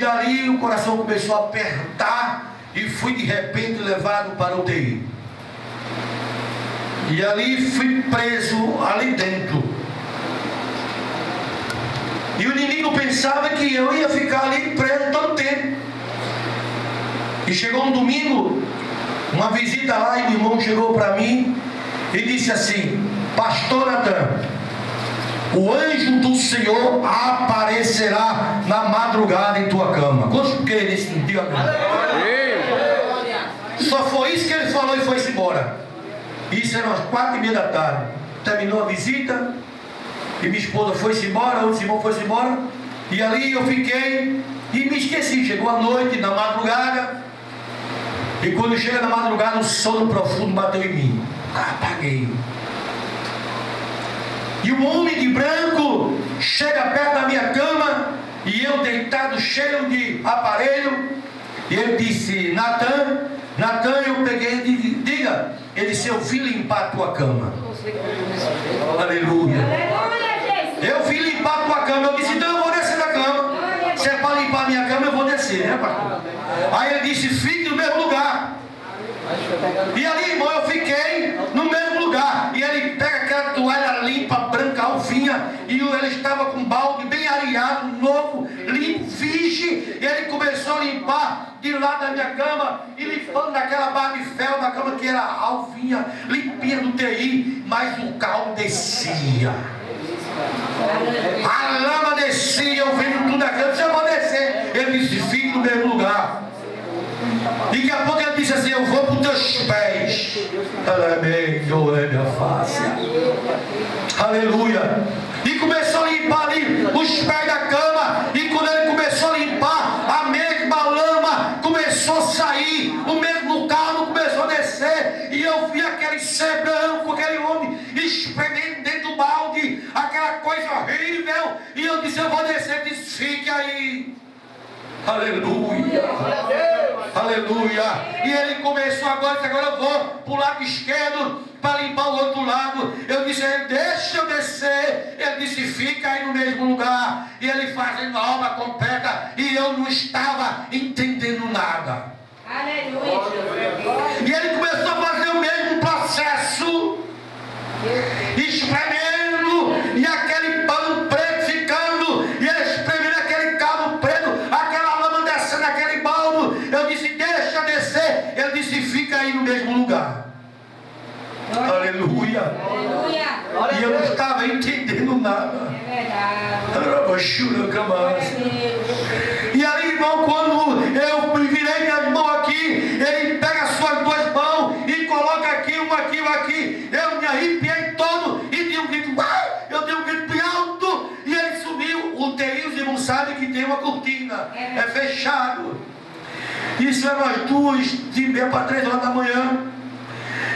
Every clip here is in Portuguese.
dali o coração começou a apertar e fui de repente levado para o UTI. E ali fui preso ali dentro. E o inimigo pensava que eu ia ficar ali preso todo o tempo. E chegou um domingo, uma visita lá, e o irmão chegou para mim e disse assim: Pastor Natan, o anjo do Senhor aparecerá na madrugada em tua cama. Quantos creem nesse dia? Só foi isso que ele falou e foi-se embora. Isso era umas 4:30 da tarde. Terminou a visita e minha esposa foi-se embora, outro irmão foi-se embora. E ali eu fiquei e me esqueci. Chegou a noite, na madrugada. E quando chega na madrugada, um sono profundo bateu em mim. Apaguei. E um homem de branco chega perto da minha cama, e eu deitado, cheio de aparelho, e ele disse: Natan, eu peguei e disse: diga. Ele disse: eu vim limpar a tua cama. Aleluia. Eu vim limpar a tua cama. Eu disse: então eu vou descer da cama. Se é para limpar a minha cama, eu vou descer, né, pastor? Aí ele disse: fique no mesmo lugar. E ali, irmão, eu fiquei no mesmo lugar. E ele pega aquela toalha limpa, branca, alvinha, e ele estava com um balde bem areado, novo, limpo, virgem. E ele começou a limpar de lá da minha cama, e limpando aquela barra de ferro da cama que era alvinha, limpinha do TI, mas o caldo descia. A lama descia, eu vendo tudo aquilo. Eu disse: eu vou descer. Ele disse: fique no mesmo lugar. E daqui a pouco ele disse assim: eu vou para os teus pés. Minha face. Aleluia. E começou a limpar ali os pés da cama. E quando ele começou a limpar, a mesma lama começou a sair, o mesmo caldo começou a descer. E eu vi aquele ser branco, aquele homem espremendo dentro do balde, aquela coisa horrível. E eu disse: eu vou descer. Ele disse: fique aí. Aleluia. Aleluia. E ele começou agora eu vou para o lado esquerdo para limpar o outro lado. Eu disse: deixa eu descer. Ele disse: fica aí no mesmo lugar. E ele fazendo a obra completa, e eu não estava entendendo nada. Aleluia. E ele começou a fazer o mesmo processo, espremendo, e aquele pano preto ficando, e ele espremendo aquele cabo preto, aquela lama descendo naquele balde. Eu disse: deixa descer. Ele disse: fica aí no mesmo lugar. Aleluia. Aleluia. E eu não estava entendendo nada. É verdade. E aí, irmão, quando eu virei minhas mãos aqui, ele pega as suas duas mãos e coloca aqui, uma aqui. Eu me arrepiei todo e dei um grito. Eu dei um grito bem alto, e ele sumiu. O TI, os irmãos sabem que tem uma cortina, é fechado. Isso era umas 2:30 para 3 horas da manhã.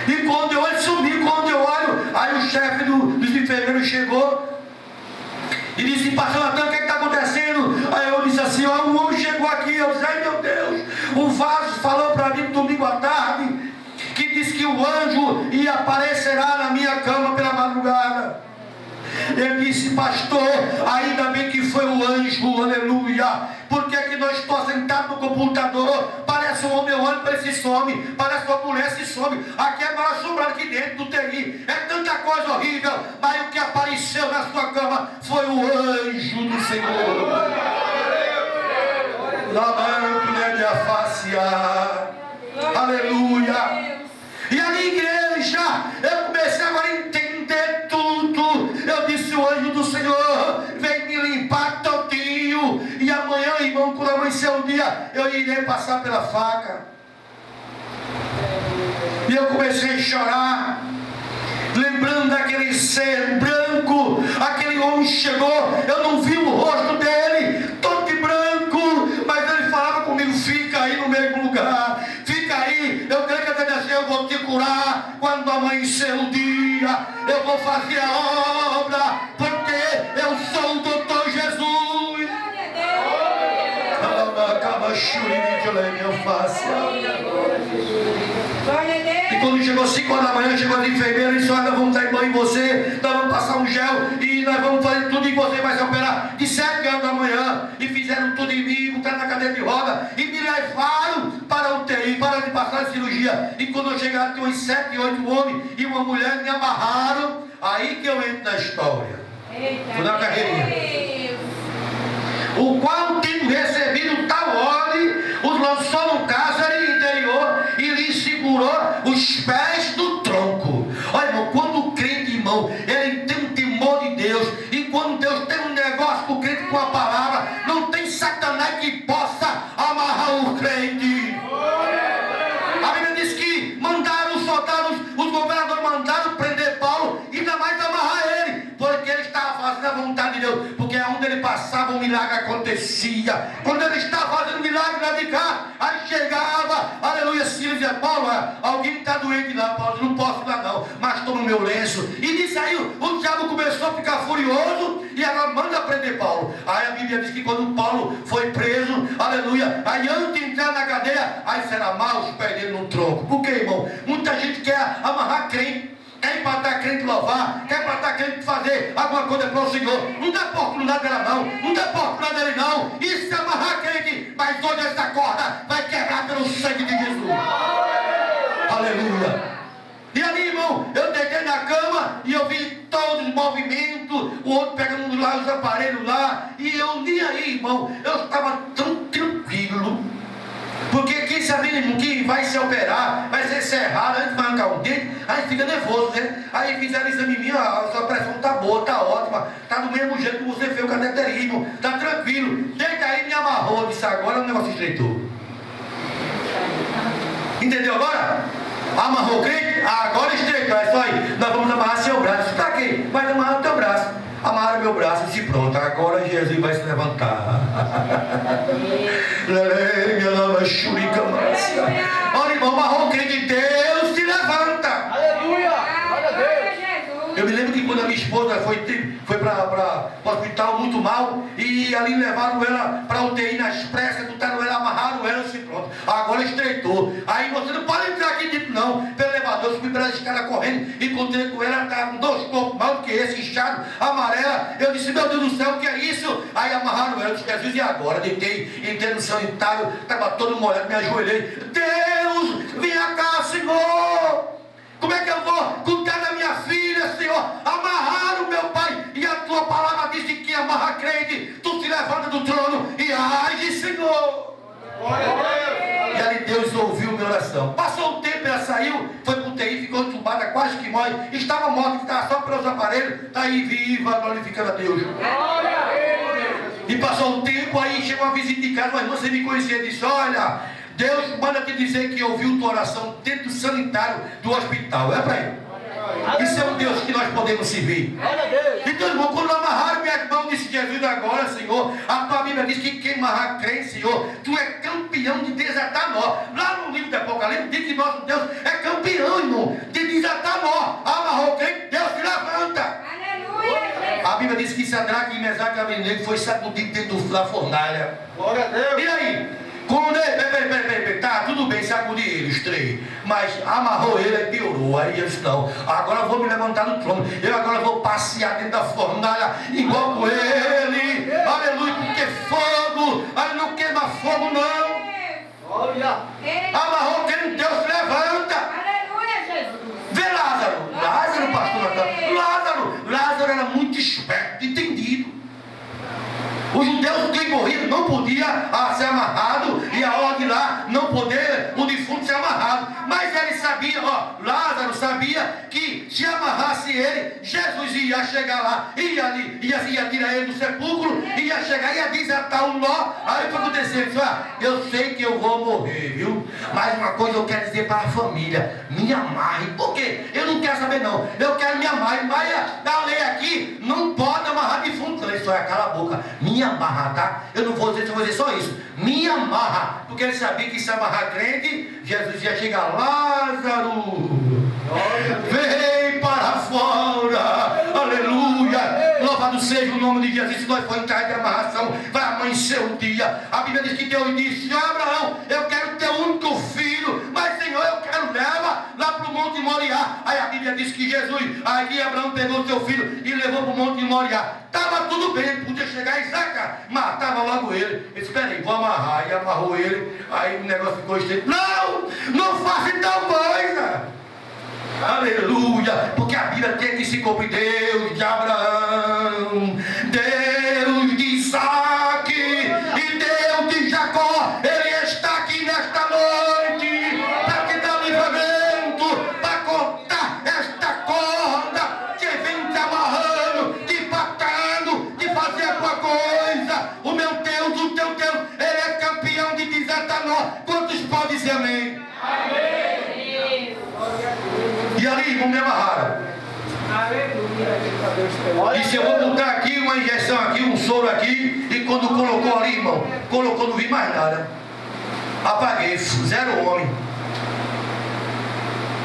E quando eu olho, sumiu. Quando eu olho, aí o chefe dos enfermeiros chegou e disse: pastor Natan, o que está acontecendo? Aí eu disse assim: ó, um homem chegou aqui. Eu disse: ai meu Deus, o vaso falou para mim domingo à tarde que disse que o anjo ia aparecerá na minha cama pela madrugada. Ele disse: pastor, ainda bem que foi o anjo, aleluia. Porque que nós estamos sentados no computador, parece um homem, eu olho para esse some, parece uma mulher, se some. Aqui é mal assombrado aqui dentro do TI, é tanta coisa horrível, mas o que apareceu na sua cama foi o anjo do Senhor. Lamento-lhe a face, aleluia. E a minha igreja, eu comecei agora a entender tudo. Eu disse: o anjo do Senhor vem me limpar todinho. E amanhã, irmão, quando amanhecer um dia, eu irei passar pela faca. E eu comecei a chorar, lembrando daquele ser branco. Aquele homem chegou, eu não vi o rosto dele, todo de branco, mas ele falava comigo: fica aí no mesmo lugar, fica aí. Eu creio que ele disse: eu vou te curar quando amanhecer o dia, eu vou fazer a obra, porque eu sou o doutor Jesus. E quando chegou 5 horas da manhã, chegou as enfermeiras e disse: olha, nós vamos dar banho em você, nós vamos passar um gel e nós vamos fazer tudo e você vai se operar de 7 horas da manhã. E fizeram tudo em mim, botaram na cadeira de roda e me levaram para a UTI, para de passar a cirurgia. E quando eu cheguei lá, tinha uns 7, 8 homens e uma mulher, me amarraram. Aí que eu entro na história. Vou dar uma carreirinha. O qual, tendo recebido tal ordem, os lançou no cárcere interior e lhe segurou os pés do tronco. Olha, irmão, quando o crente, irmão, ele tem um temor de Deus, e quando Deus tem um negócio com o crente, com a palavra, não tem Satanás que possa amarrar o crente. A Bíblia diz que mandaram os soldados, os governadores mandaram prender Paulo e ainda mais amarrar ele, porque ele estava fazendo a vontade de Deus, porque onde ele passava o milagre acontecia. Quando ele estava fazendo milagre lá de cá, aí chegava, aleluia, Silas dizia: Paulo, alguém está doente lá, Paulo, não posso ir lá não, mas estou no meu lenço. E disso aí o diabo começou a ficar furioso e agora manda prender Paulo. Aí a Bíblia diz que quando Paulo foi preso, aleluia, aí antes de entrar na cadeia, aí será mal os pés dele no tronco. Por quê, irmão? Muita gente quer amarrar crente, quer empatar crente louvar, quer empatar crente fazer alguma coisa para o Senhor. Não dá oportunidade dela não, não dá oportunidade dele não. Isso é amarrar crente, mas hoje essa corda vai quebrar pelo sangue de Jesus. Aleluia. E ali, irmão, eu deitei na cama e eu vi todos os movimentos, o outro pegando lá os aparelhos lá, e eu nem aí, irmão, eu estava tão tranquilo. Porque quem sabe, irmão, que vai se operar, vai ser cerrado, antes de arrancar um dente, aí fica nervoso, né? Aí fizeram exame em mim: a sua pressão tá boa, tá ótima, tá do mesmo jeito que você fez o cateterismo, tá tranquilo. Deita aí, me amarrou, disse: agora o negócio estreitou. Entendeu agora? Amarrou o crente, agora estreitou, é só aí. Nós vamos amarrar seu braço. Está aqui, vai amarrar o teu braço. Amarra meu braço e se pronto, agora Jesus vai se levantar. Olha, irmão, amarrou o crente, Deus se levanta. Aleluia! Glória a Deus! Eu me lembro que quando a minha esposa foi para o hospital muito mal, e ali levaram ela para UTI nas pressas, botaram ela, amarraram ela, assim, pronto, agora estreitou. Aí você não pode entrar aqui dentro não, pelo elevador. Eu fui pela escada correndo, encontrei com ela, ela estava com 2 corpos mal do que esse, inchado, amarela. Eu disse: meu Deus do céu, o que é isso? Aí amarraram ela, eu disse: Jesus, e agora? Deitei, entrei no sanitário, estava todo molhado, me ajoelhei: Deus, venha cá, Senhor. Como é que eu vou cuidar da minha filha, Senhor? Amarraram meu pai, e a tua palavra diz que amarra crente, tu se levanta do trono e age, Senhor. Glória a Deus! E ali Deus ouviu minha oração. Passou um tempo, ela saiu, foi para o UTI, ficou entubada, quase que morre. Estava morta, estava só pelos aparelhos, está aí viva, glorificando a Deus. Glória a Deus! E passou um tempo, aí chegou uma visita de casa, uma irmã, você me conhecia, disse: olha, Deus manda te dizer que ouviu tua oração dentro do sanitário do hospital. É para ele. Isso é um Deus que nós podemos servir. Então, irmão, quando amarraram minha mão, disse Jesus: agora, Senhor, a tua Bíblia diz que quem amarrar crente, Senhor, tu é campeão de desatar nó. Lá no livro do Apocalipse diz que nosso Deus é campeão, irmão, de desatar nó. Amarrou crente, Deus se levanta. Aleluia! A Bíblia diz que Sadraque, Mesaque e Abednego foi sacudido dentro da fornalha. Glória a Deus! E aí? Quando ele, tá, tudo bem, sacudi ele, os 3, mas amarrou ele e piorou. Aí eu disse: não, agora eu vou me levantar do trono, eu agora vou passear dentro da fornalha igual com ele, aleluia, porque fogo, aí não queima fogo não. Glória! Amarrou quem Deus se levanta. Aleluia, Jesus! Vê Lázaro, pastor Natal, Lázaro era muito esperto, entendido. Os judeus, quem morria, não podia ser amarrado, e a ordem lá, não poder o defunto ser amarrado. Mas ele sabia, Lázaro sabia que se amarrasse ele, Jesus ia chegar lá, ia tirar ele do sepulcro, ia chegar, ia desatar um nó. Aí o que aconteceu? Ele disse: eu sei que eu vou morrer, viu? Mas uma coisa eu quero dizer para a família: me amarre. Por quê? Eu não quero saber não, eu quero me amarre. Mas a lei aqui não pode amarrar defunto. Ele só cala a boca, me amarra, tá? Eu não vou dizer, eu vou dizer só isso: me amarra. Porque ele sabia que se amarrar crente, Jesus ia chegar: Lázaro, vem para fora, aleluia, louvado seja o nome de Jesus. Se nós for em casa de amarração, vai amanhecer o dia. A Bíblia diz que Deus disse: Senhor Abraão, eu quero teu único filho, mas Senhor, eu quero leva lá para o Monte Moriá. Aí a Bíblia diz que Jesus, aí Abraão pegou o seu filho e levou para o Monte Moriá. Estava tudo bem, ele podia chegar e sacar, matava logo ele. Ele disse: peraí, vou amarrar. E amarrou ele, aí o negócio ficou estreito. Não faça tal coisa. Aleluia, porque a Bíblia tem que se cumprir. Deus de Abraão, Deus de Isaac e Deus de Jacó, Ele está aqui nesta noite para te dar livramento, para cortar esta corda que vem te amarrando, te batendo, de fazer alguma coisa. O meu Deus, o teu Deus, Ele é campeão de desatar nó. Quantos podem dizer amém? Amém. E ali, irmão, me amarraram. Disse: eu vou botar aqui uma injeção aqui, um soro aqui. E quando colocou ali, irmão, colocou, não vi mais nada. Apaguei, 0 homem.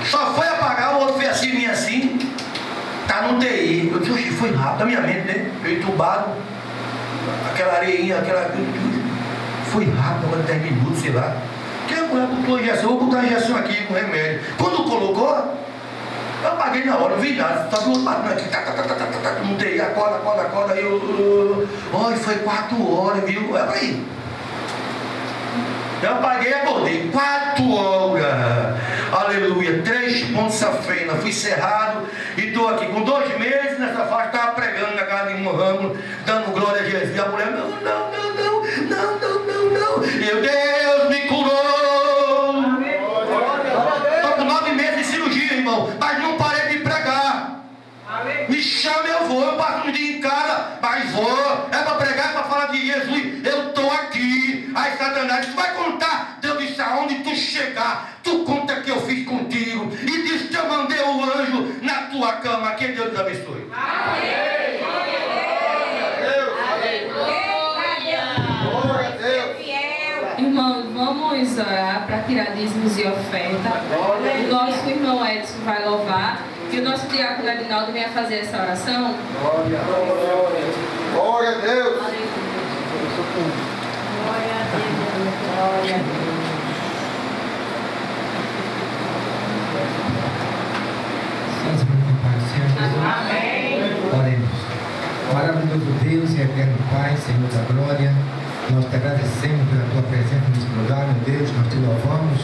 Só foi apagar, o outro fez assim, minha assim. Tá no TI. Eu disse: oxe, foi rápido, a minha mente, né? Eu entubado, aquela areinha, foi rápido, agora 10 minutos, sei lá. Que a mulher botou a injeção, eu vou botar a injeção aqui com remédio. Quando colocou, eu apaguei na hora, não vi nada, só vi o outro batendo aqui, não tem, acorda, aí olha, foi 4 horas, viu? Olha pra aí. Eu apaguei e acordei, 4 horas, aleluia, 3 pontos safena, fui cerrado e estou aqui com 2 meses nessa faixa, estava pregando na casa de um ramo, dando glória a Jesus. E a mulher: não, meu Deus me curou. Estou com 9 meses de cirurgia, irmão, mas não parei de pregar. Me chama, eu vou, eu passo um dia em casa, mas vou, é para pregar, é para falar de Jesus, eu estou aqui. Aí Satanás: tu vai contar? Deus disse: aonde tu chegar, tu conta que eu fiz contigo. E disse que eu mandei o anjo na tua cama. Que Deus nos abençoe. Amém. Irmãos, vamos orar para tirar dízimos e oferta. O nosso irmão Edson vai louvar e o nosso diácono Adinaldo vem a fazer essa oração. Glória a Deus. Amém. Oremos. Maravilhoso Deus e eterno Pai, Senhor da glória, nós te agradecemos pela tua presença nesse lugar, meu Deus. Nós te louvamos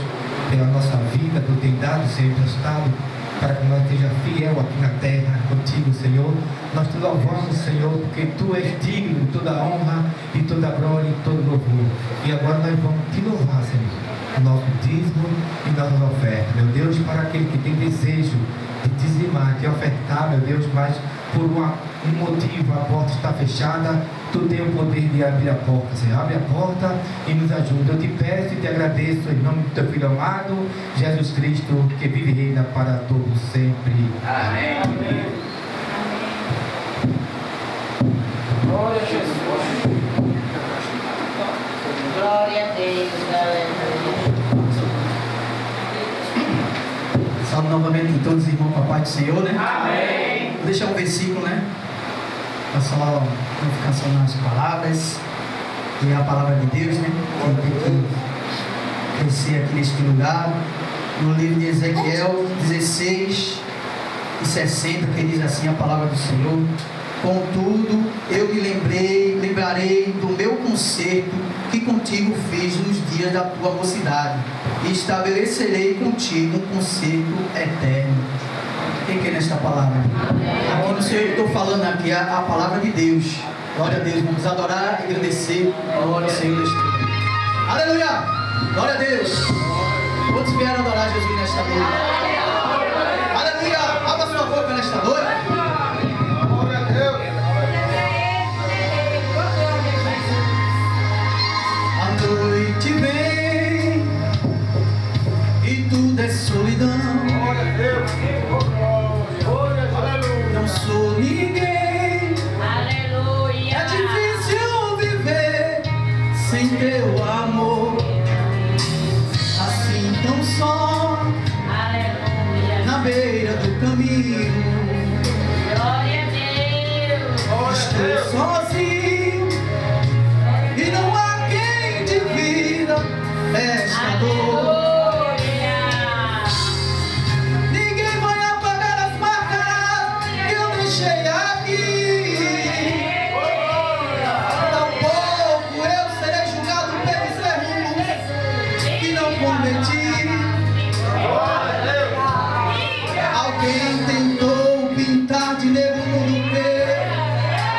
pela nossa vida, por ter dado, Senhor, emprestado, para que nós esteja fiel aqui na terra contigo, Senhor. Nós te louvamos, Senhor, porque tu és digno de toda a honra e toda a glória e todo louvor. E agora nós vamos te louvar, Senhor, nosso dízimo e nossas ofertas, meu Deus, para aquele que tem desejo de dizimar, de ofertar, meu Deus, mas por um motivo a porta está fechada, tu tem o poder de abrir a porta, Senhor. Abre a porta e nos ajuda. Eu te peço e te agradeço em nome do teu Filho amado, Jesus Cristo, que vive e reina para todos sempre. Amém. Glória a Jesus. Glória a Deus, Salve novamente a todos os irmãos com a paz do Senhor, né? Amém. Vou deixar um versículo, né? Para só não ficar só nas palavras. E a palavra de Deus, né? Que tem que crescer aqui neste lugar. No livro de Ezequiel 16 e 60, que diz assim a palavra do Senhor: contudo, eu me lembrarei do meu concerto que contigo fiz nos dias da tua mocidade, e estabelecerei contigo um concerto eterno. Quem quer nesta palavra? Aqui no Senhor, eu estou falando aqui a palavra de Deus. Glória a Deus, vamos adorar e agradecer. Glória ao Senhor deste lugar. Aleluia! Glória a Deus! Quantos vieram adorar Jesus nesta noite? Aleluia! Abra sua boca nesta noite. Glória a Deus. A noite vem e tudo é solidão. Glória a Deus. Aleluia. Não sou ninguém. Aleluia. É difícil viver sem teu amor. Assim tão só Aleluia. na beira do caminho. Glória a Deus. Está Estou sozinho e não há quem divida esta dor. Ninguém vai apagar as marcas que eu deixei aqui. Tampouco eu serei julgado pelos erros que não cometi. Alguém tentou pintar de negro no que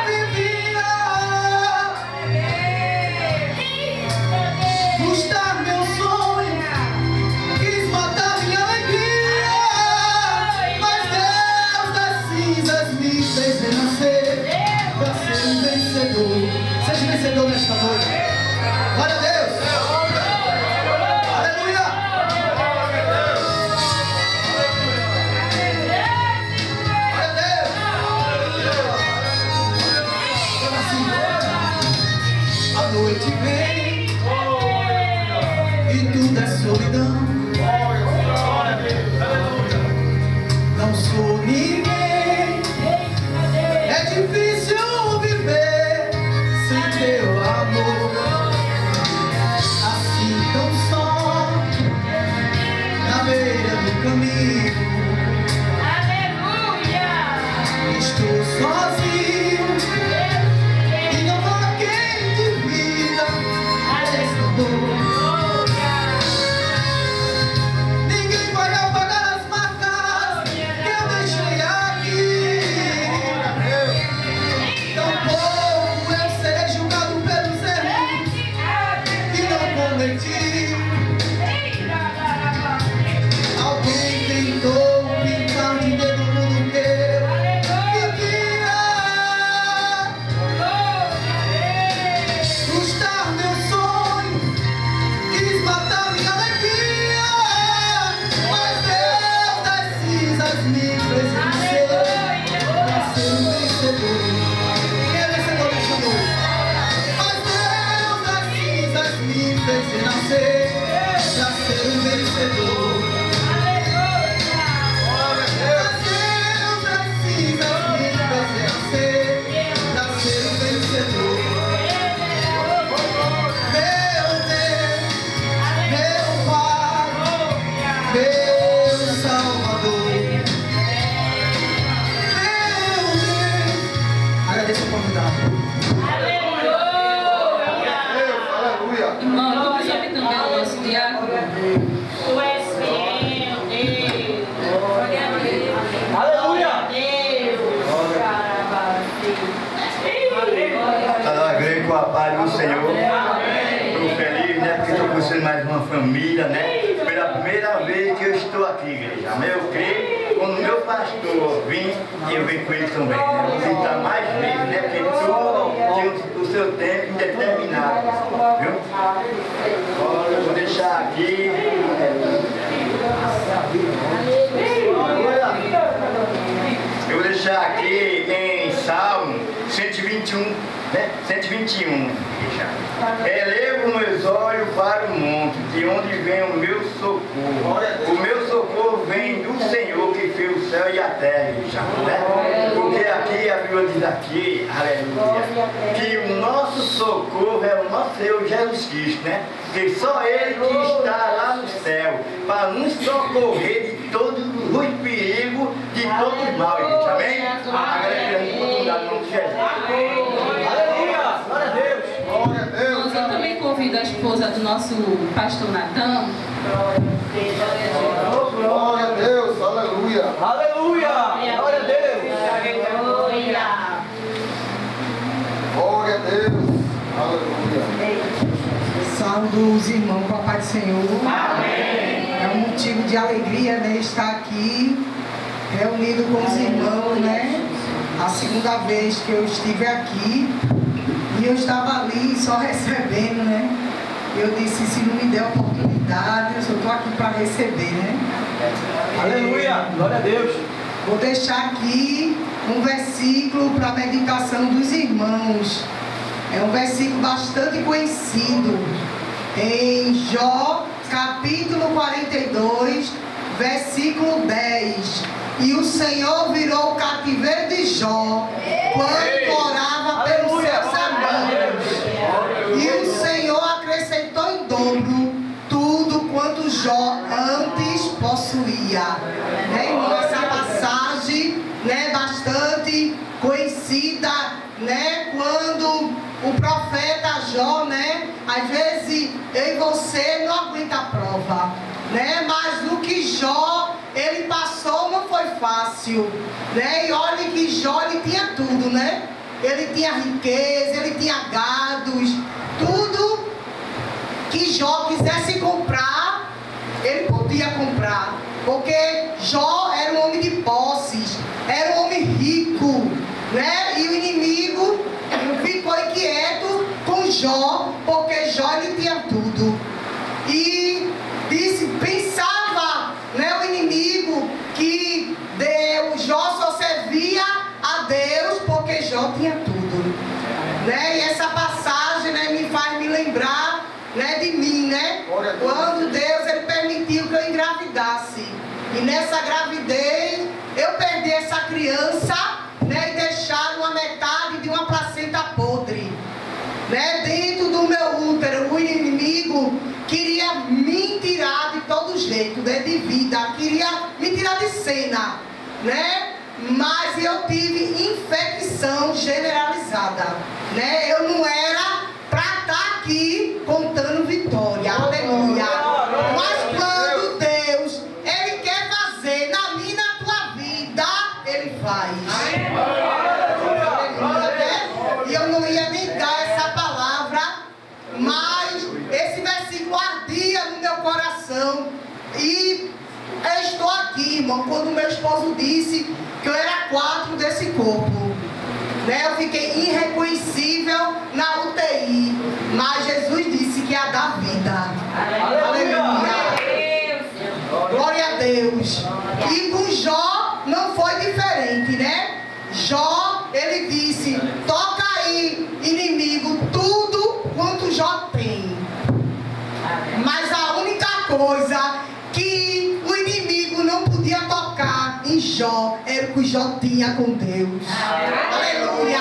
vivia, frustrar meu sonho, quis matar minha alegria, mas Deus das cinzas me fez renascer para ser um vencedor. Seja vencedor nesta noite. Glória a Deus. Aleluia. A noite vem e tudo é solidão. Não sou ninguém. É difícil viver sem teu amor. Assim tão só na beira do caminho. Estou sozinho e não há quem divida esta dor. Ninguém vai apagar as marcas que eu deixei aqui. Tampouco eu serei julgado pelos erros que não cometi. Alguém tentou pintar de negro no que vivia, frustrar meu sonho, quis matar minha alegria, mas Deus das cinzas me fez vencer para ser um vencedor. Quem é vencedor nesta noite? Mas Deus das cinzas me fez renascer para ser um vencedor. Deus das cinzas me fez renascer para ser um vencedor. Meu Deus, meu Pai, meu Salvador. Meu Deus. Agradeço a convidado. Deus, aleluia. Irmão, vamos ouvir também o nosso diácono. Tu és fiel, Deus. Aleluia. Tá alegre com a paz do Senhor. Estou feliz, né? Porque estou conhecendo mais uma família, né? Pela primeira vez que eu estou aqui, igreja. Mas eu creio, quando meu pastor vir, eu venho com ele também. Né? Vou visitar mais vezes, né? Porque tudo tem o seu tempo determinado. Viu? Olha, eu vou deixar aqui. Eu vou deixar aqui em Salmo 121, né? 121. Elevo meus olhos para o monte, de onde vem o meu socorro. O meu socorro vem do Senhor que fez o céu e a terra, né? Porque aqui a Bíblia diz aqui, aleluia, que o nosso socorro é o nosso Senhor Jesus Cristo, né? Que só Ele que está lá no céu para nos socorrer de todos os perigos, de todos os males, amém? Agradeço a oportunidade no nome de Jesus. Aleluia. Glória a Deus. Glória a Deus. Irmãos, eu também convido a esposa do nosso pastor Natão. Glória a Deus. Aleluia. Aleluia. Glória a Deus. Glória a Deus. Aleluia. Saúdo os irmãos com a paz do Senhor. É um motivo de alegria, né, estar aqui reunido com os irmãos, né? A segunda vez que eu estive aqui e eu estava ali só recebendo, né? Eu disse, se não me der oportunidade, eu só estou aqui para receber, né? Aleluia. Glória a Deus. Vou deixar aqui um versículo para a meditação dos irmãos. É um versículo bastante conhecido. Em Jó, capítulo 42, versículo 10. E o Senhor virou o cativeiro de Jó quando orava dobro tudo quanto Jó antes possuía. Né, irmão, essa passagem, né, bastante conhecida, né, quando o profeta Jó, né, às vezes eu e você não aguenta a prova, né, mas o que Jó ele passou não foi fácil, né, e olha que Jó ele tinha tudo, né, ele tinha riqueza, ele tinha gados, tudo que Jó quisesse comprar, ele podia comprar, porque Jó era um homem de posses, era um homem rico, né? E o inimigo ficou inquieto com Jó, porque Jó ele tinha tudo. E pensava, né, o inimigo que Jó só servia a Deus porque Jó tinha tudo, né? E essa passagem, né, me faz me lembrar, né, de mim, né? Quando Deus ele permitiu que eu engravidasse. E nessa gravidez eu perdi essa criança, né, e deixar uma metade de uma placenta podre, né, dentro do meu útero. O inimigo queria me tirar de todo jeito, né, de vida, queria me tirar de cena, né? Mas eu tive infecção generalizada, né? Eu não era para estar aqui contando vitória, aleluia. Mas quando Deus ele quer fazer na minha e na tua vida, ele faz. Aleluia, né? E eu não ia nem dar essa palavra, mas esse versículo ardia no meu coração. E eu estou aqui, irmão, quando meu esposo disse que eu era 4 desse corpo, né? Eu fiquei irreconhecível na UTI, mas Jesus disse que ia dar vida. Aleluia. Glória a Deus. E com Jó não foi diferente, né? Jó, ele disse: toca aí, inimigo, tudo quanto Jó tem. Mas a única coisa que o inimigo não podia tocar em Jó era o que Jó tinha com Deus. Aleluia.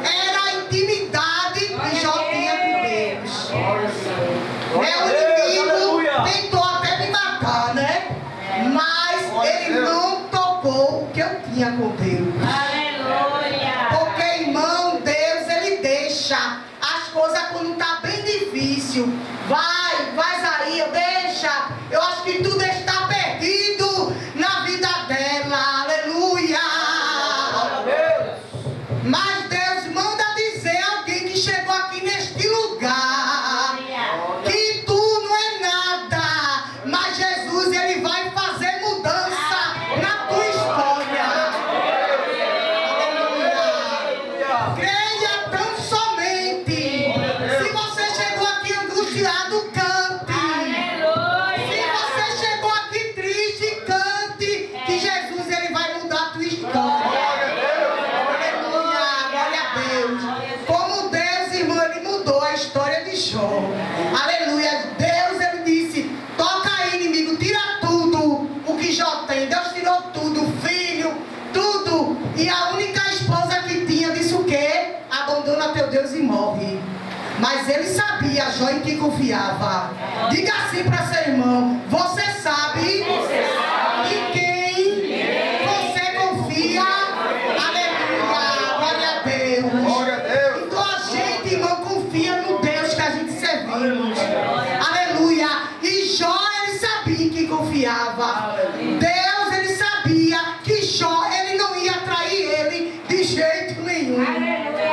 Era a intimidade que Jó tinha com Deus. O inimigo tentou até me matar, né? Mas ele não tocou o que eu tinha com Deus. Porque, irmão, Deus ele deixa as coisas quando está bem difícil. Vai aí, deixa. Eu acho que tudo está perdido na vida dela. Aleluia. Mas Deus manda dizer a alguém que chegou aqui neste lugar que tu não é nada, mas Jesus ele vai fazer mudança na tua história. Aleluia. Creia tão somente. Se você chegou aqui angustiado, cante. Se você chegou aqui triste, cante, que Jesus ele vai mudar a tua história. Aleluia, glória a Deus. Como Deus, irmão, ele mudou a história de Jó. Aleluia. Deus ele disse: toca aí, inimigo, tira tudo o que Jó tem. Deus tirou tudo, filho, tudo. E a única esposa que tinha disse o quê? Abandona teu Deus e morre. Mas ele sabia, Jó, em que confiava. Diga assim para seu irmão: você sabe em quem você confia. Aleluia, glória a Deus. Glória a Deus. Então a gente, irmão, confia no Deus que a gente servimos. Aleluia. E Jó, ele sabia em quem confiava. Deus, ele sabia que Jó, ele não ia trair ele de jeito nenhum.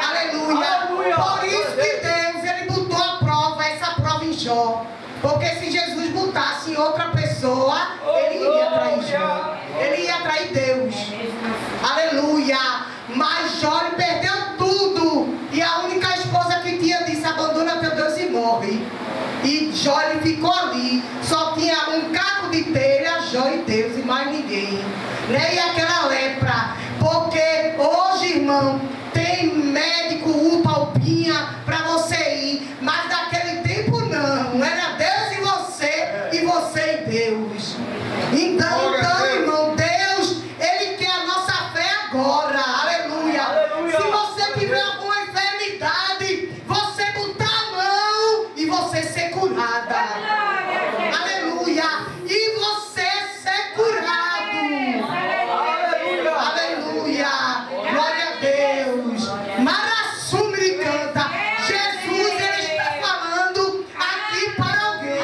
Aleluia. Por isso que Deus, ele botou a prova, essa prova em Jó. Porque se Jesus botasse em outra pessoa, ele iria trair Jó. Ele ia trair Deus. Aleluia. Mas Jó, ele perdeu tudo. E a única esposa que tinha disse: abandona teu Deus e morre. E Jó, ele ficou ali. Só tinha um caco de telha, Jó e Deus, e mais ninguém, né? E aquela lepra. Porque hoje, irmão, tem médico, UPA, para você ir. Mas naquele tempo não. Era Deus e você e Deus. Então, irmão, Deus, ele quer a nossa fé agora. Aleluia. Se você tiver alguma enfermidade, você botar a mão e você ser curado. curada. Aleluia. E você ser curado. Aleluia. Glória a Deus. Marassumri canta. Jesus, ele está falando aqui para alguém.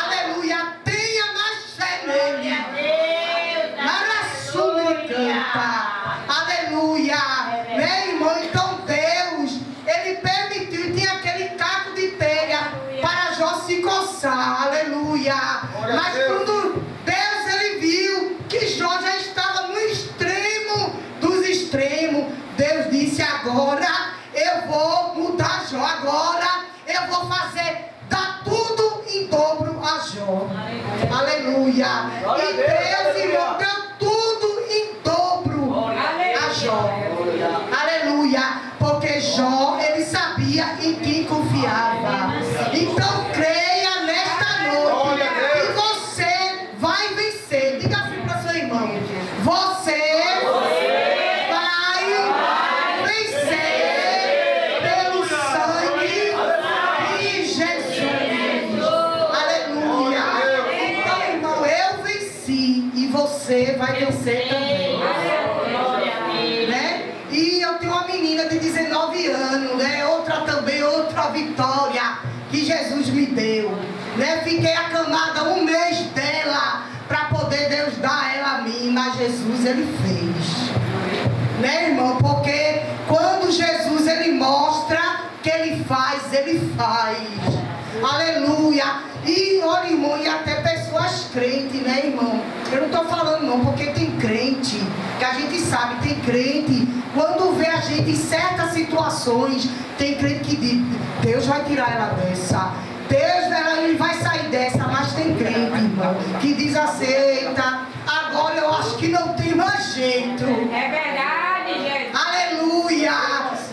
Aleluia. Tenha mais fé nele. Marassumri canta. Aleluia. Meu irmão, então Deus, ele permitiu, tinha aquele caco de telha para Jó se coçar. Aleluia. Mas quando Deus, ele viu que Jó já estava no extremo dos extremos, Deus disse: agora eu vou mudar Jó, agora eu vou dar tudo em dobro a Jó. Aleluia. E Deus, irmão, deu tudo em dobro a Jó. Aleluia. Porque Jó, ele sabia em quem confiava. Então creia nesta noite que você vai vencer. Diga assim para seu irmão: você vai vencer pelo sangue de Jesus. Aleluia. Então, irmão, eu venci e você vai vencer também. Né? E eu tenho uma menina de 19 anos, né? Outra vitória que Jesus me deu, né? Fiquei acamada um mês dela para poder Deus dar ela a mim, mas Jesus, ele fez, né, irmão? Porque quando Jesus, ele mostra que ele faz. Aleluia. E olha, irmão, e até pessoas crentes, né, irmão? Eu não estou falando não, porque tem crente, que a gente sabe, tem crente, quando vê a gente em certas situações, tem crente que diz: Deus vai tirar ela dessa, ele vai sair dessa. Mas tem crente, irmão, que diz assim: eita, agora eu acho que não tem mais jeito. É verdade, gente. Aleluia.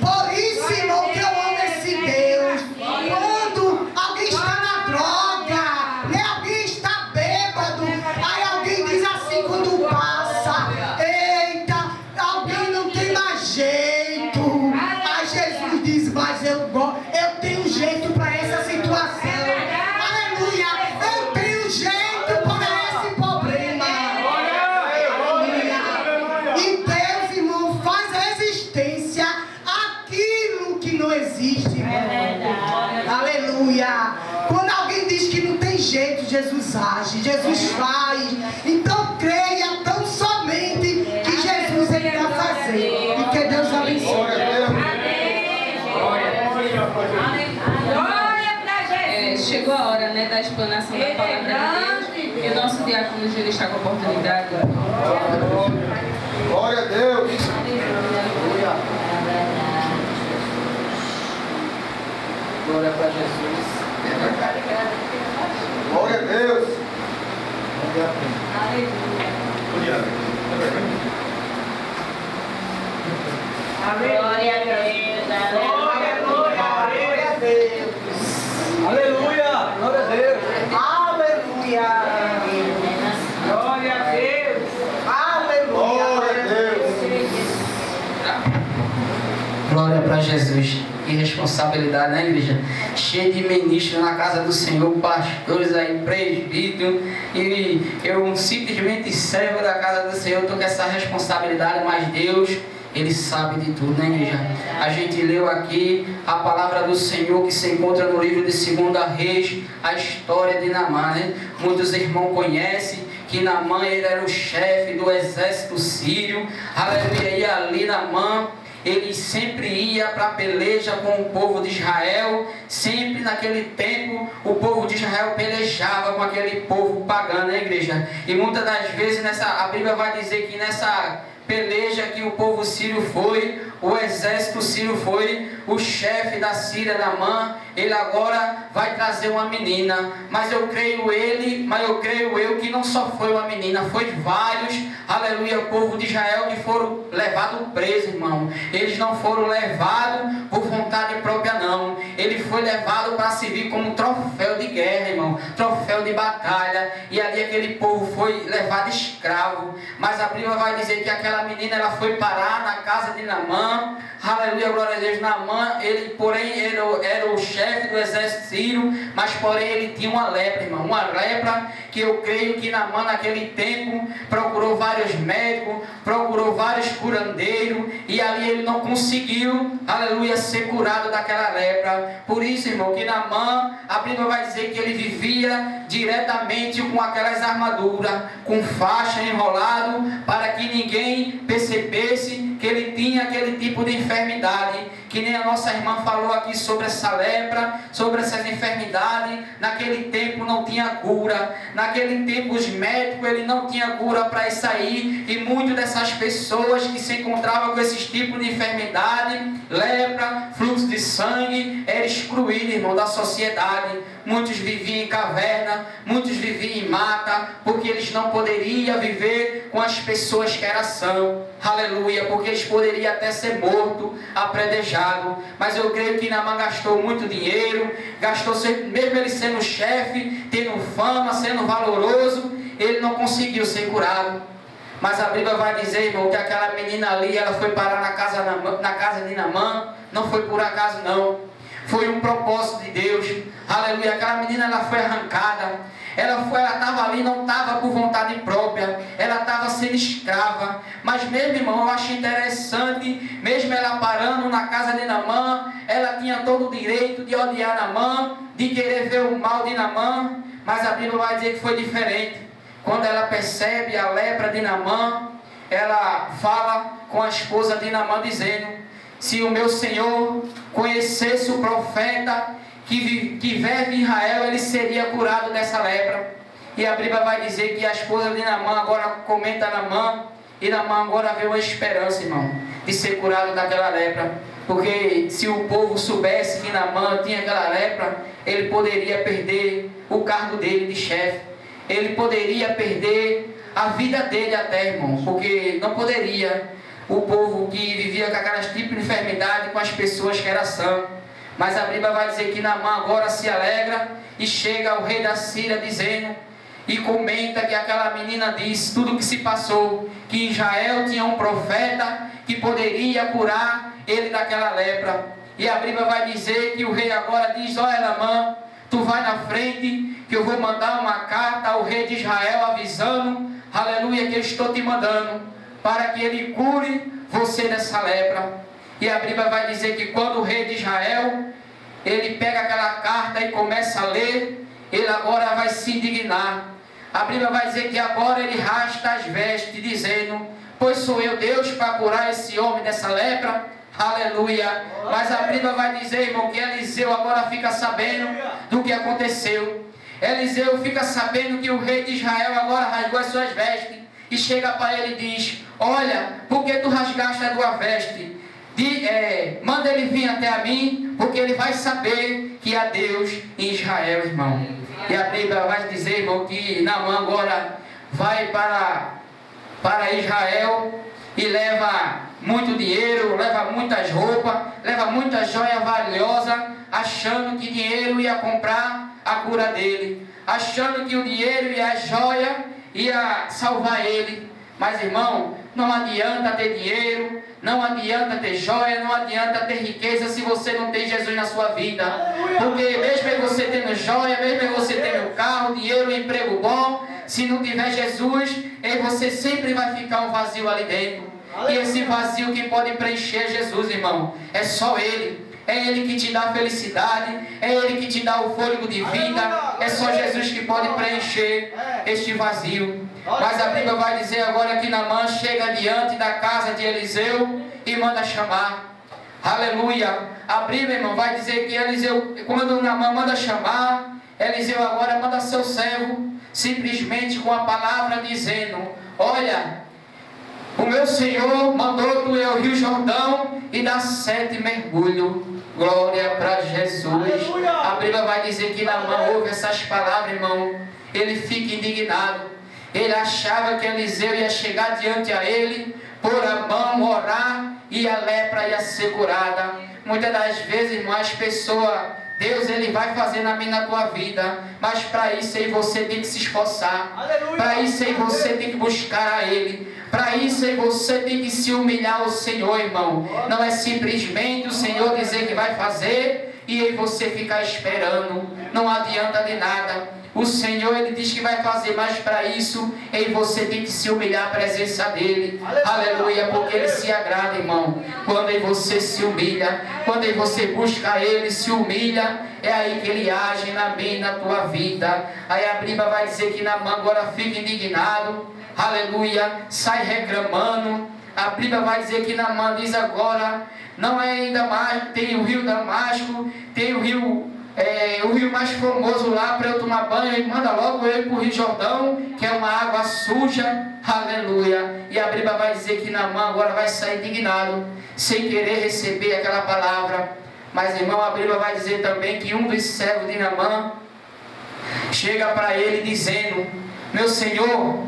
Por isso, irmão, que eu amo esse Deus. Quando alguém está na droga, né? Alguém está bêbado, aí alguém diz assim quando passa: eita, alguém não tem mais jeito. Aí Jesus diz: mas eu tenho jeito para essa situação. Aleluia. Eu tenho jeito para esse problema. Aleluia. E Deus, irmão, faz resistência àquilo que não existe, irmão. Aleluia. Quando alguém diz que não tem jeito, Jesus age, Jesus faz. Então creia tão somente que Jesus, ele vai fazer. E que Deus abençoe. Chegou a hora, né, da explanação da palavra de Deus. E o nosso diácono Gil está com a oportunidade. Glória a Deus. Glória para Jesus. Glória a Deus. Glória a Deus. Glória a Deus. Aleluia. Glória a Deus. Aleluia. Glória a Deus. Aleluia. Glória a Deus. Glória para Jesus. Que responsabilidade, né, igreja? Cheio de ministros na casa do Senhor, pastores aí, presbítero, e eu, simplesmente servo da casa do Senhor, estou com essa responsabilidade, mas Deus, Ele sabe de tudo, né, igreja? A gente leu aqui a palavra do Senhor que se encontra no livro de 2 Reis, a história de Naamã, né? Muitos irmãos conhecem que Naamã, ele era o chefe do exército sírio. Aleluia. E ali Naamã, ele sempre ia para a peleja com o povo de Israel. Sempre naquele tempo o povo de Israel pelejava com aquele povo pagão, né, igreja? E muitas das vezes a Bíblia vai dizer que nessa peleja que o povo sírio foi, o exército sírio foi, o chefe da Síria, Naamã, ele agora vai trazer uma menina, mas eu creio eu que não só foi uma menina, foi vários, aleluia, o povo de Israel que foram levados presos, irmão. Eles não foram levados por vontade própria, não. Ele foi levado para servir como troféu de guerra, irmão, troféu de batalha, e ali aquele povo foi levado escravo. Mas a Bíblia vai dizer que aquela menina, ela foi parar na casa de Naamã, Naamã. Aleluia, glória a Deus. Naamã, ele porém era o chefe do exército sírio, mas porém ele tinha uma lepra, irmão. Uma lepra que eu creio que Naamã naquele tempo procurou vários médicos, procurou vários curandeiros, e ali ele não conseguiu, aleluia, ser curado daquela lepra. Por isso, irmão, que Naamã, a Bíblia vai dizer que ele vivia diretamente com aquelas armaduras, com faixa enrolado, para que ninguém percebesse que ele tinha aquele tipo de enfermidade, que nem a nossa irmã falou aqui sobre essa lepra, sobre essas enfermidades. Naquele tempo não tinha cura, naquele tempo os médicos ele não tinha cura para isso aí, e muitas dessas pessoas que se encontravam com esses tipos de enfermidade, lepra, fluxo de sangue, era excluído, irmão, da sociedade. Muitos viviam em caverna, muitos viviam em mata, porque eles não poderiam viver com as pessoas que eram são, aleluia, porque eles poderiam até ser mortos, apredejado. Mas eu creio que Naamã gastou muito dinheiro, gastou, mesmo ele sendo chefe, tendo fama, sendo valoroso, ele não conseguiu ser curado. Mas a Bíblia vai dizer, irmão, que aquela menina ali, ela foi parar na casa de Naamã, não foi por acaso não. Foi um propósito de Deus, aleluia. Aquela menina, ela foi arrancada, ela estava ali, não estava por vontade própria, ela estava sendo escrava. Mas mesmo, irmão, eu acho interessante, mesmo ela parando na casa de Naamã, ela tinha todo o direito de odiar Naamã, de querer ver o mal de Naamã, mas a Bíblia vai dizer que foi diferente. Quando ela percebe a lepra de Naamã, ela fala com a esposa de Naamã dizendo: se o meu Senhor conhecesse o profeta que vive em Israel, ele seria curado dessa lepra. E a Bíblia vai dizer que a esposa de Naamã agora comenta Naamã, e Naamã agora vê uma esperança, irmão, de ser curado daquela lepra. Porque se o povo soubesse que Naamã tinha aquela lepra, ele poderia perder o cargo dele de chefe, ele poderia perder a vida dele até, irmão, porque não poderia o povo que vivia com aquelas tipos de enfermidade, com as pessoas que eram sãs. Mas a Bíblia vai dizer que Naamã agora se alegra e chega ao rei da Síria dizendo, e comenta que aquela menina disse tudo o que se passou, que Israel tinha um profeta que poderia curar ele daquela lepra. E a Bíblia vai dizer que o rei agora diz: olha, Naamã, tu vai na frente, que eu vou mandar uma carta ao rei de Israel avisando, aleluia, que eu estou te mandando para que ele cure você dessa lepra. E a Bíblia vai dizer que quando o rei de Israel, ele pega aquela carta e começa a ler, ele agora vai se indignar. A Bíblia vai dizer que agora ele rasga as vestes, dizendo: pois sou eu Deus para curar esse homem dessa lepra? Aleluia. Mas a Bíblia vai dizer, irmão, que Eliseu agora fica sabendo do que aconteceu. Eliseu fica sabendo que o rei de Israel agora rasgou as suas vestes, e chega para ele e diz: olha, por que tu rasgaste a tua veste? Manda ele vir até a mim, porque ele vai saber que há Deus em Israel, irmão. E a Bíblia vai dizer, irmão, que Naamã agora vai para Israel e leva muito dinheiro, leva muitas roupas, leva muita joia valiosa, achando que dinheiro ia comprar a cura dele, achando que o dinheiro e a joia ia salvar ele. Mas, irmão, não adianta ter dinheiro, não adianta ter joia, não adianta ter riqueza se você não tem Jesus na sua vida. Porque mesmo você tendo joia, mesmo você tendo carro, dinheiro, emprego bom, se não tiver Jesus, você sempre vai ficar um vazio ali dentro. E esse vazio que pode preencher é Jesus, irmão. É só Ele. É Ele que te dá felicidade, é Ele que te dá o fôlego de vida, é só Jesus que pode preencher este vazio. Mas a Bíblia vai dizer agora que Naamã chega diante da casa de Eliseu e manda chamar. Aleluia. A Bíblia, irmão, vai dizer que Eliseu, quando Naamã manda chamar, Eliseu agora manda seu servo, simplesmente com a palavra dizendo: olha, o meu Senhor mandou tu ir ao Rio Jordão e dar 7 mergulhos. Glória para Jesus. A Bíblia vai dizer que Naamã ouve essas palavras, irmão. Ele fica indignado. Ele achava que Eliseu ia chegar diante a ele, pôr a mão, orar, e a lepra ia ser curada. Muitas das vezes, irmão, as pessoas, Deus, Ele vai fazer na minha, na tua vida, mas para isso aí você tem que se esforçar. Para isso aí você tem que buscar a Ele. Para isso você tem que se humilhar ao Senhor, irmão. Não é simplesmente o Senhor dizer que vai fazer e aí você ficar esperando. Não adianta de nada. O Senhor, Ele diz que vai fazer, mas para isso, aí você tem que se humilhar à presença dEle. Aleluia, porque Ele se agrada, irmão. Quando aí você se humilha, quando aí você busca Ele, se humilha, é aí que Ele age na tua vida. Aí a Bíblia vai dizer que Naamã agora fica indignado. Aleluia, sai reclamando. A Bíblia vai dizer que Naamã diz agora, não é ainda mais, tem o rio Damasco, tem o rio mais famoso lá para eu tomar banho, e manda logo eu ir para o Rio Jordão, que é uma água suja. Aleluia. E a Bíblia vai dizer que Naamã agora vai sair indignado, sem querer receber aquela palavra. Mas, irmão, a Bíblia vai dizer também que um dos servos de Naamã chega para ele dizendo: meu Senhor,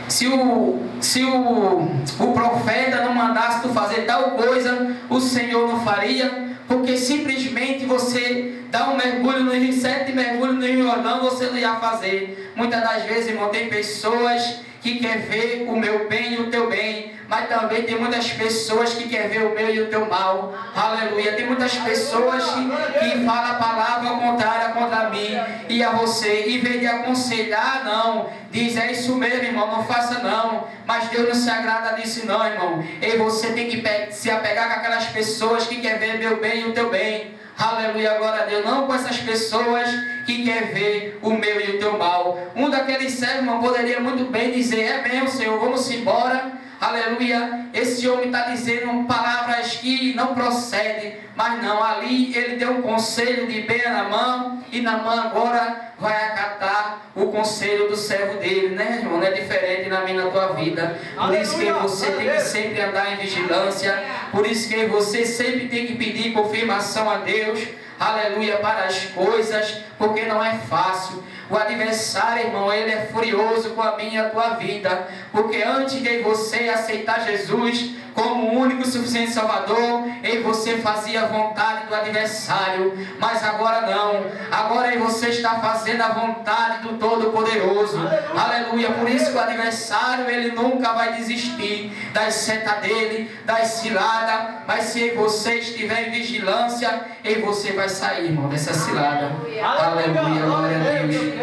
se o profeta não mandasse tu fazer tal coisa, o Senhor não faria, porque simplesmente você dá um mergulho no Rio, 7 mergulhos no Rio Jordão, você não ia fazer. Muitas das vezes, irmão, tem pessoas que querem ver o meu bem e o teu bem, mas também tem muitas pessoas que querem ver o meu e o teu mal. Aleluia. Tem muitas pessoas que falam a palavra contrária contra mim e a você, em vez de aconselhar, não, diz: é isso mesmo, irmão, não faça não. Mas Deus não se agrada disso não, irmão. E você tem que se apegar com aquelas pessoas que querem ver meu bem e o teu bem. Aleluia, glória a Deus. Não com essas pessoas que querem ver o meu e o teu mal. Um daqueles servos, irmão, poderia muito bem dizer: é mesmo, Senhor, vamos embora. Aleluia. Esse homem está dizendo palavras que não procedem. Mas não, ali ele deu um conselho de bem a Naamã, e Naamã agora vai acatar o conselho do servo dele, né, irmão? Não é diferente na minha, na tua vida. Por isso que você tem que sempre andar em vigilância. Por isso que você sempre tem que pedir confirmação a Deus. Aleluia, para as coisas, porque não é fácil. O adversário, irmão, ele é furioso com a minha e a tua vida, porque antes de você aceitar Jesus como o único e suficiente Salvador, e você fazia a vontade do adversário, mas agora não. Agora você está fazendo a vontade do Todo-Poderoso. Aleluia. Por isso que o adversário, ele nunca vai desistir das setas dele, das ciladas, mas se você estiver em vigilância, e você vai sair, irmão, dessa cilada. Aleluia, glória a Deus.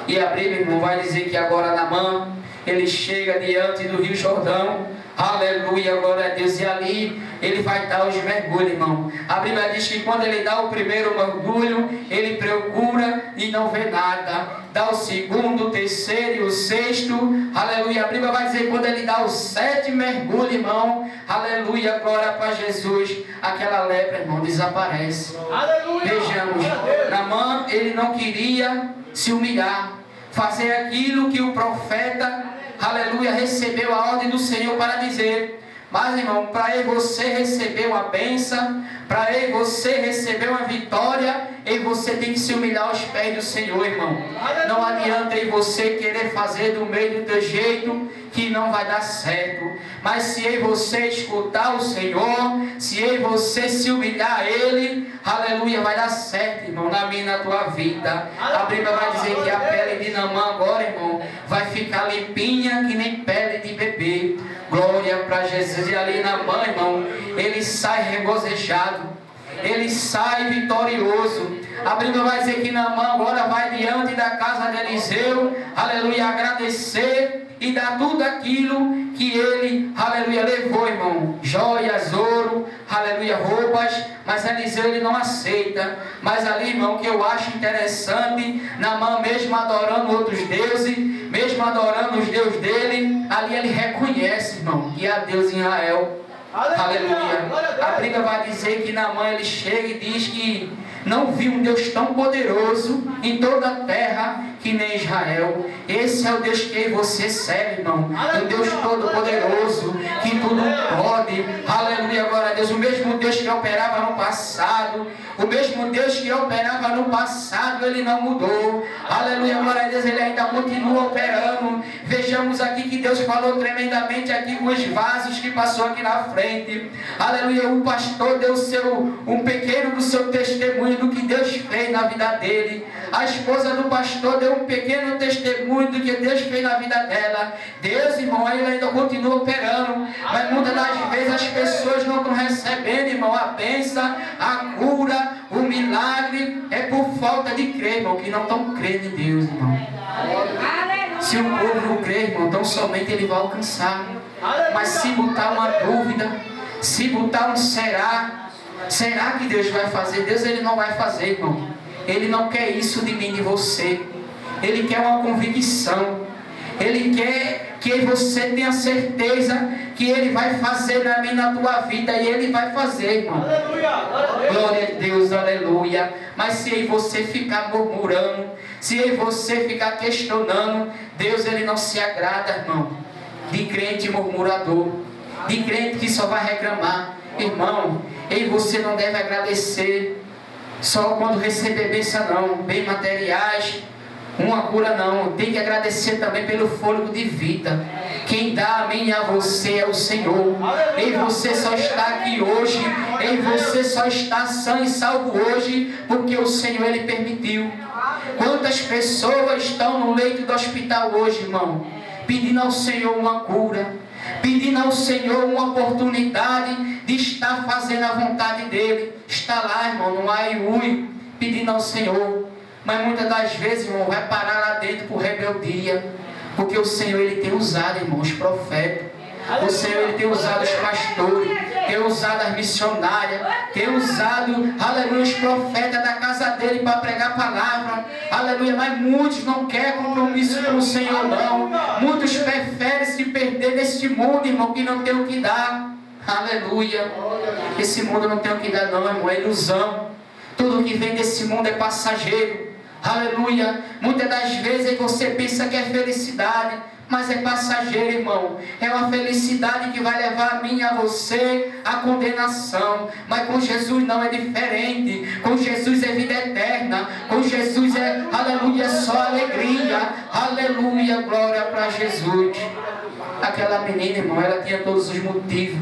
E a Bíblia, irmão, vai dizer que agora Naamã, ele chega diante do Rio Jordão. Aleluia, glória a Deus. E ali ele vai dar os mergulhos, irmão. A Bíblia diz que quando ele dá o primeiro mergulho, ele procura e não vê nada. Dá o segundo, o terceiro e o sexto. Aleluia. A Bíblia vai dizer que quando ele dá o 7º mergulho, irmão, aleluia, glória para Jesus, aquela lepra, irmão, desaparece. Aleluia. Vejamos, Naamã, ele não queria se humilhar, fazer aquilo que o profeta, aleluia, recebeu a ordem do Senhor para dizer. Mas, irmão, para você receber uma bênção, para você receber uma vitória, você tem que se humilhar aos pés do Senhor, irmão. Não adianta você querer fazer do meio do teu jeito, que não vai dar certo. Mas se você escutar o Senhor, se você se humilhar a Ele, aleluia, vai dar certo, irmão, na minha e na tua vida. A Bíblia vai dizer que a pele de Naamã agora, irmão, vai ficar limpinha que nem pele de bebê. Glória para Jesus. E ali Naamã, irmão, ele sai regozijado, ele sai vitorioso. A Bíblia vai dizer que Naamã agora vai diante da casa de Eliseu, aleluia, agradecer e dar tudo aquilo que ele, aleluia, levou, irmão. Joias, ouro, aleluia, roupas. Mas Eliseu, ele não aceita. Mas ali, irmão, o que eu acho interessante, Naamã, mesmo adorando outros deuses, mesmo adorando os deuses dele, ali ele reconhece, irmão, que há Deus em Israel. Aleluia. A Bíblia vai dizer que Naamã, ele chega e diz que não viu um Deus tão poderoso em toda a terra que nem Israel. Esse é o Deus que você serve, irmão. O Deus todo-poderoso, que tudo pode. Aleluia, glória a Deus. O mesmo Deus que operava no passado, o mesmo Deus que operava no passado, Ele não mudou. Aleluia, glória a Deus, Ele ainda continua operando. Vejamos aqui que Deus falou tremendamente aqui com os vasos que passou aqui na frente. Aleluia, o pastor deu um pequeno do seu testemunho do que Deus fez na vida dele. A esposa do pastor deu um pequeno testemunho do que Deus fez na vida dela. Deus, irmão, Ele ainda continua operando. Mas muitas das vezes as pessoas não estão recebendo, irmão, a bênção, a cura, o milagre. É por falta de crer, irmão, que não estão crendo em Deus, irmão. Se o povo não crer, irmão, então somente Ele vai alcançar. Mas se botar uma dúvida, se botar um será que Deus vai fazer? Deus, Ele não vai fazer, irmão. Ele não quer isso de mim, de você. Ele quer uma convicção. Ele quer que você tenha certeza que Ele vai fazer na minha, na tua vida. E Ele vai fazer, irmão. Glória a Deus, aleluia. Mas se aí você ficar murmurando, se aí você ficar questionando, Deus, Ele não se agrada, irmão, de crente murmurador, de crente que só vai reclamar. Irmão, e você não deve agradecer só quando receber bênção, não, bem materiais, uma cura, não. Tem que agradecer também pelo fôlego de vida. Quem dá a mim e a você é o Senhor. E você só está aqui hoje, e você só está sã e salvo hoje porque o Senhor, Ele permitiu. Quantas pessoas estão no leito do hospital hoje, irmão, pedindo ao Senhor uma cura, pedindo ao Senhor uma oportunidade de estar fazendo a vontade dEle. Está lá, irmão, no aiui, pedindo ao Senhor. Mas muitas das vezes, irmão, vai parar lá dentro por rebeldia. Porque o Senhor, Ele tem usado, irmão, os profetas. O Senhor, Ele tem usado os pastores, tem usado as missionárias, tem usado, aleluia, os profetas da casa dEle para pregar a palavra. Aleluia, mas muitos não querem compromisso com o Senhor, não. Muitos preferem se perder neste mundo, irmão, que não tem o que dar. Aleluia. Esse mundo não tem o que dar, não, irmão, é ilusão. Tudo que vem desse mundo é passageiro. Aleluia. Muitas das vezes você pensa que é felicidade, mas é passageiro, irmão. É uma felicidade que vai levar a mim e a você à condenação. Mas com Jesus não é diferente. Com Jesus é vida eterna. Com Jesus é, aleluia, só alegria. Aleluia, glória para Jesus. Aquela menina, irmão, ela tinha todos os motivos,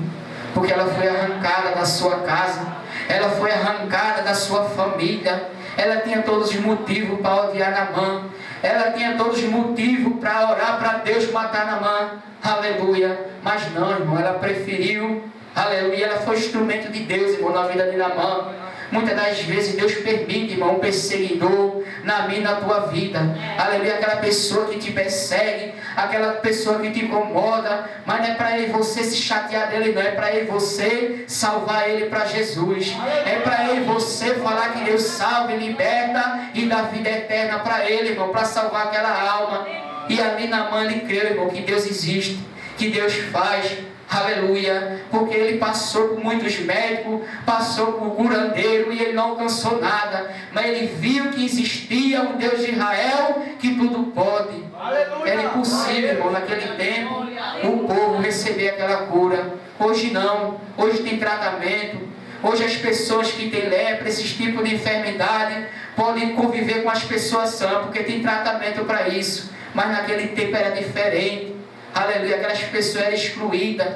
porque ela foi arrancada da sua casa, ela foi arrancada da sua família. Ela tinha todos os motivos para odiar Naamã. Ela tinha todos os motivos para orar para Deus matar Naamã. Aleluia. Mas não, irmão, ela preferiu. Aleluia. Ela foi instrumento de Deus, irmão, na vida de Naamã. Muitas das vezes Deus permite, irmão, um perseguidor na minha, na tua vida. Aleluia. Aquela pessoa que te persegue, aquela pessoa que te incomoda, mas não é para ele você se chatear dele, não. É para ele você salvar ele para Jesus. É para ele você falar que Deus salva e liberta e dá vida eterna para ele, irmão, para salvar aquela alma. E ali Naamã ele creu, irmão, que Deus existe, que Deus faz. Aleluia, porque ele passou por muitos médicos, passou por curandeiro e ele não alcançou nada, mas ele viu que existia um Deus de Israel que tudo pode. Aleluia. Era impossível, irmão, naquele tempo o povo receber aquela cura. Hoje não, hoje tem tratamento. Hoje as pessoas que têm lepra, esses tipos de enfermidade, podem conviver com as pessoas sãs, porque tem tratamento para isso. Mas naquele tempo era diferente. Aleluia, aquelas pessoas eram excluídas.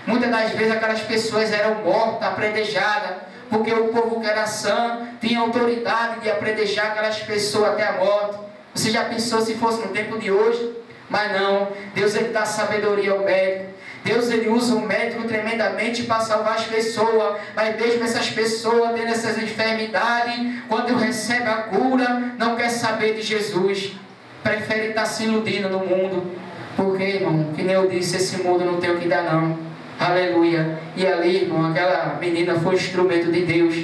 Muitas das vezes aquelas pessoas eram mortas, apredejadas, porque o povo que era sã tinha autoridade de apredejar aquelas pessoas até a morte. Você já pensou se fosse no tempo de hoje? Mas não, Deus ele dá sabedoria ao médico. Deus ele usa o médico tremendamente para salvar as pessoas. Mas mesmo essas pessoas tendo essas enfermidades, quando recebe a cura, não quer saber de Jesus. Prefere estar se iludindo no mundo. Porque, irmão, que nem eu disse, esse mundo não tem o que dar, não. Aleluia. E ali, irmão, aquela menina foi instrumento de Deus.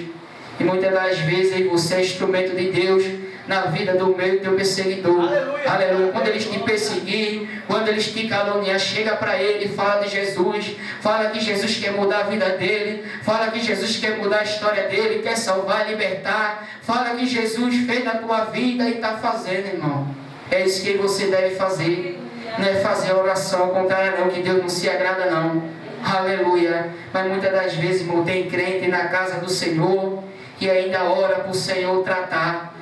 E muitas das vezes você é instrumento de Deus na vida do meu e teu perseguidor. Aleluia. Aleluia. Quando eles te perseguirem, quando eles te caluniar, chega para ele e fala de Jesus. Fala que Jesus quer mudar a vida dele. Fala que Jesus quer mudar a história dele, quer salvar, libertar. Fala que Jesus fez na tua vida e está fazendo, irmão. É isso que você deve fazer. Não é fazer a oração ao contrário, não, que Deus não se agrada, não. Aleluia. Mas muitas das vezes, irmão, tem crente na casa do Senhor que ainda ora para o Senhor tratar.